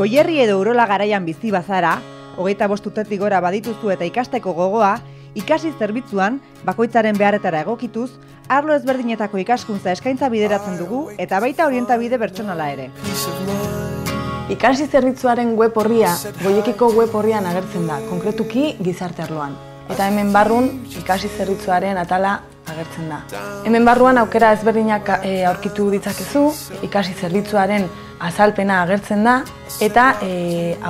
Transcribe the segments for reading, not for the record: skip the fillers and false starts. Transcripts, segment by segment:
Goierri edo Urola garaian bizi bazara, 25 urtetik gora badituzu eta ikasteko gogoa, ikasi zerbitzuan, bakoitzaren beharretara egokituz, arlo ezberdinetako ikaskuntza eskaintza bideratzen dugu eta baita orientabide pertsonala ere. Ikasi zerbitzuaren web orria, Goiekiko web orrian agertzen da, konkretuki gizarte arloan. Eta hemen barrun, ikasi zerbitzuaren atala agertzen da. Hemen barruan aukera ezberdinak aurkitu ditzakezu, ikasi zerbitzuaren azalpena agertzen da, eta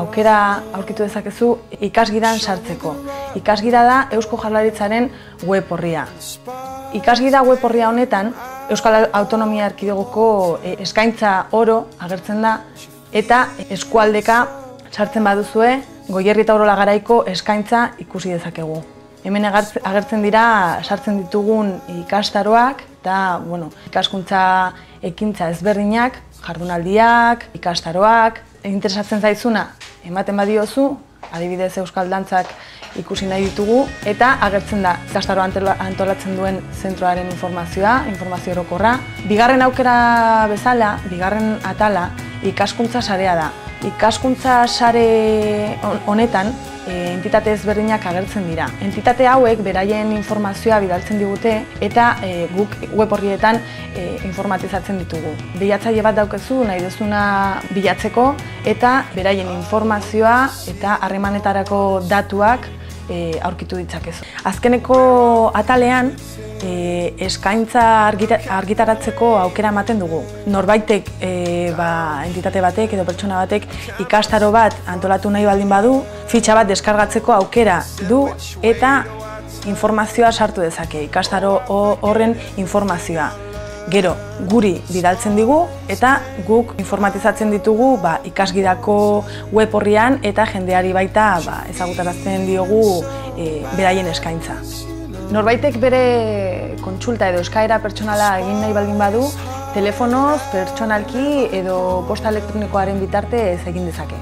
aukera aurkitu dezakezu ikasgidan sartzeko. Ikasgida da Eusko Jaurlaritzaren web orria. Ikasgida web orria honetan, Euskal Autonomia Erkidegoko eskaintza oro agertzen da, eta eskualdeka sartzen baduzue, Goierri eta Urola garaiko eskaintza ikusi dezakegu. Hemen agertzen dira sartzen ditugun ikastaroak eta ikaskuntza ekintza ezberdinak, jardunaldiak, ikastaroak, interesatzen zaizuna ematen badiozu, adibidez Euskal Dantzak ikusi nahi ditugu, eta agertzen da ikastaroa antolatzen duen zentroaren informazioa, informazio orokorra. Bigarren aukera bezala, bigarren atala, ikaskuntza sarea da. Ikaskuntza sare honetan entitate ezberdinak agertzen dira. Entitate hauek beraien informazioa bidaltzen digute eta guk web orrietan informatizatzen ditugu. Bilatzaile bat daukezu nahi duzuna bilatzeko eta beraien informazioa eta harremanetarako datuak aurkitu ditzakezu. Azkeneko atalean eskaintza argitaratzeko aukera ematen dugu. Norbaitek, entitate batek edo pertsona batek ikastaro bat antolatu nahi baldin badu, fitxa bat deskargatzeko aukera du eta informazioa sartu dezake, ikastaro horren informazioa. Gero, guri bidaltzen digu eta guk informatizatzen ditugu ikasgidako web orrian eta jendeari baita ezagutarazten diogu beraien eskaintza. Norbaitek bere kontsulta edo eskaera pertsonala egin nahi baldin badu, telefonoz, pertsonalki edo posta elektronikoaren bitartez egin dezake.